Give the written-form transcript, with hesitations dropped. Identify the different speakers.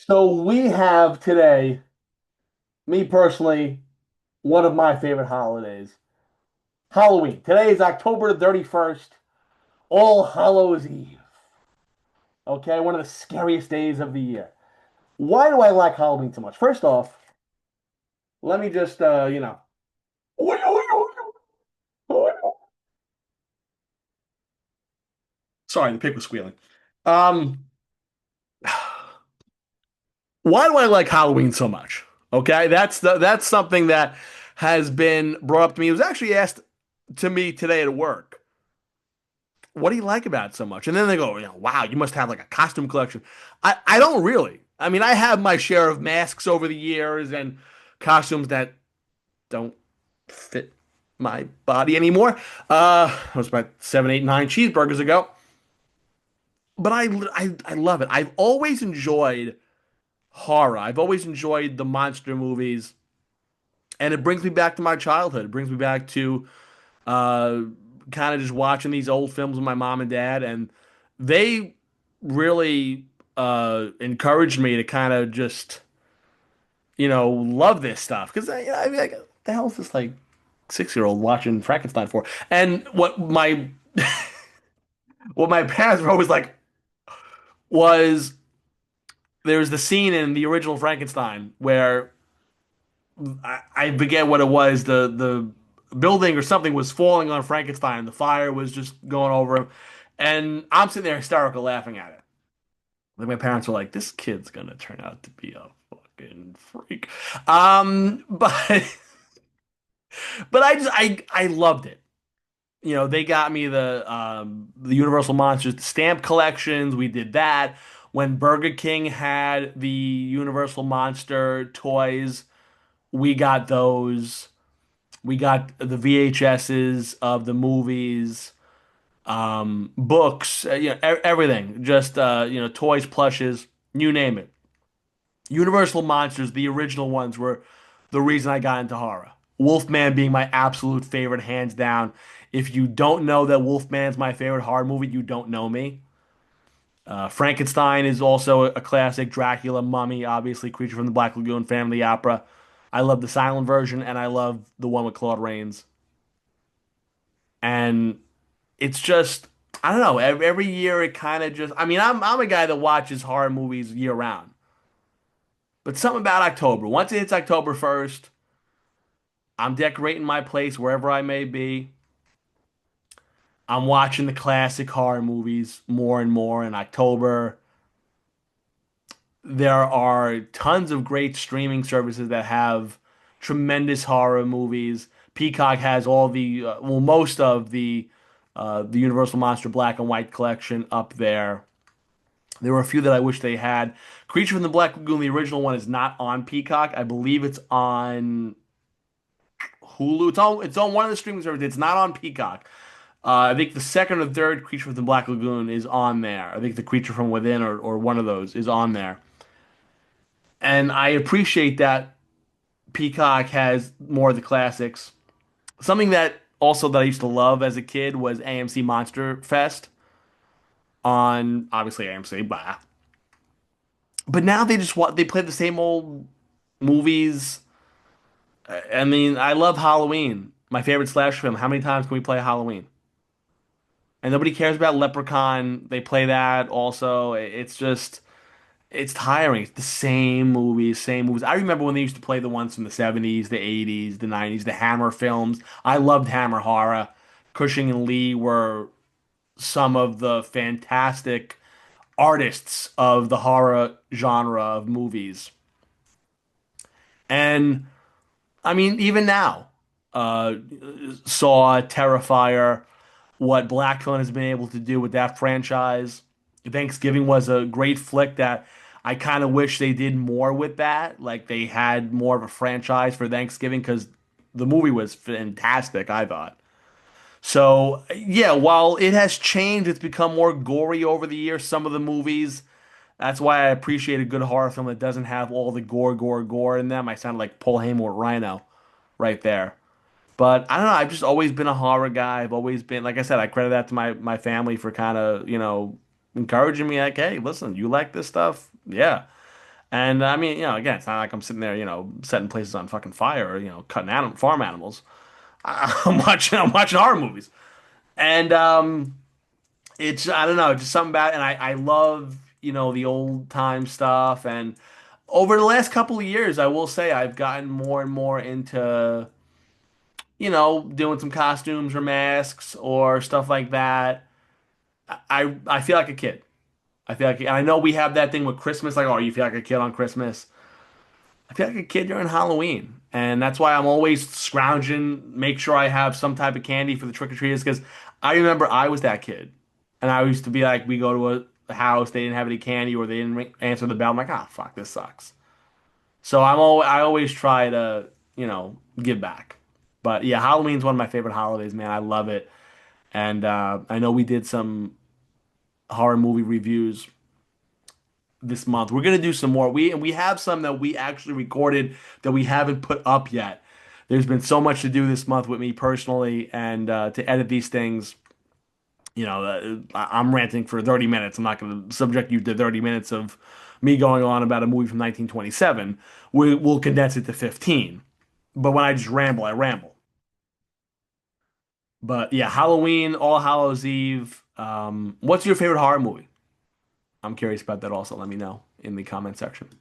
Speaker 1: So we have today, me personally, one of my favorite holidays, Halloween. Today is October the 31st, All Hallows Eve. Okay, one of the scariest days of the year. Why do I like Halloween so much? First off, let me just, sorry, the pig was squealing. Um, why do I like Halloween so much? Okay, that's something that has been brought up to me. It was actually asked to me today at work. What do you like about it so much? And then they go, wow, you must have like a costume collection. I don't really. I mean, I have my share of masks over the years and costumes that don't fit my body anymore. It was about 7, 8, 9 cheeseburgers ago. But I love it. I've always enjoyed horror. I've always enjoyed the monster movies, and it brings me back to my childhood. It brings me back to uh, kind of just watching these old films with my mom and dad, and they really encouraged me to kind of just love this stuff because I mean, like, the hell is this like 6 year old watching Frankenstein for? And what my parents were always like was there's the scene in the original Frankenstein where I forget what it was. The building or something was falling on Frankenstein. The fire was just going over him, and I'm sitting there hysterical laughing at it. Like my parents were like, "This kid's gonna turn out to be a fucking freak." But but I loved it. They got me the Universal Monsters the stamp collections. We did that when Burger King had the Universal Monster toys. We got those. We got the VHSs of the movies, books, everything. Just toys, plushes, you name it. Universal Monsters, the original ones, were the reason I got into horror. Wolfman being my absolute favorite, hands down. If you don't know that Wolfman's my favorite horror movie, you don't know me. Frankenstein is also a classic. Dracula, Mummy, obviously, Creature from the Black Lagoon, Family Opera. I love the silent version, and I love the one with Claude Rains. And it's just I don't know. Every year it kind of just. I mean, I'm a guy that watches horror movies year round, but something about October. Once it hits October 1st, I'm decorating my place wherever I may be. I'm watching the classic horror movies more and more in October. There are tons of great streaming services that have tremendous horror movies. Peacock has all most of the Universal Monster Black and White collection up there. There were a few that I wish they had. Creature from the Black Lagoon, the original one, is not on Peacock. I believe it's on Hulu. It's on one of the streaming services. It's not on Peacock. I think the second or third Creature from the Black Lagoon is on there. I think the Creature from Within or one of those is on there. And I appreciate that Peacock has more of the classics. Something that also that I used to love as a kid was AMC Monster Fest on obviously AMC, blah. But now they play the same old movies. I mean, I love Halloween. My favorite slasher film. How many times can we play Halloween? And nobody cares about Leprechaun. They play that also. It's just it's tiring. It's the same movies, same movies. I remember when they used to play the ones from the 70s, the 80s, the 90s, the Hammer films. I loved Hammer horror. Cushing and Lee were some of the fantastic artists of the horror genre of movies. And I mean, even now, uh, Saw, Terrifier, what Black Phillip has been able to do with that franchise. Thanksgiving was a great flick that I kind of wish they did more with that. Like they had more of a franchise for Thanksgiving because the movie was fantastic, I thought. So, yeah, while it has changed, it's become more gory over the years. Some of the movies, that's why I appreciate a good horror film that doesn't have all the gore, gore, gore in them. I sound like Paul Heyman with Rhino right there. But I don't know. I've just always been a horror guy. I've always been, like I said, I credit that to my family for kind of, encouraging me. Like, hey, listen, you like this stuff? Yeah. And I mean, again, it's not like I'm sitting there, setting places on fucking fire or, cutting farm animals. I'm watching horror movies. And it's I don't know, just something about and I love, the old time stuff. And over the last couple of years, I will say I've gotten more and more into, doing some costumes or masks or stuff like that. I feel like a kid. I feel like, and I know we have that thing with Christmas, like, oh, you feel like a kid on Christmas. I feel like a kid during Halloween. And that's why I'm always scrounging, make sure I have some type of candy for the trick-or-treaters, because I remember I was that kid. And I used to be like, we go to a house, they didn't have any candy or they didn't answer the bell. I'm like, ah, fuck, this sucks. So I always try to, give back. But yeah, Halloween's one of my favorite holidays, man. I love it. And I know we did some horror movie reviews this month. We're gonna do some more. We have some that we actually recorded that we haven't put up yet. There's been so much to do this month with me personally, and to edit these things, I'm ranting for 30 minutes. I'm not going to subject you to 30 minutes of me going on about a movie from 1927. We'll condense it to 15. But when I just ramble, I ramble. But yeah, Halloween, All Hallows Eve. What's your favorite horror movie? I'm curious about that also. Let me know in the comment section.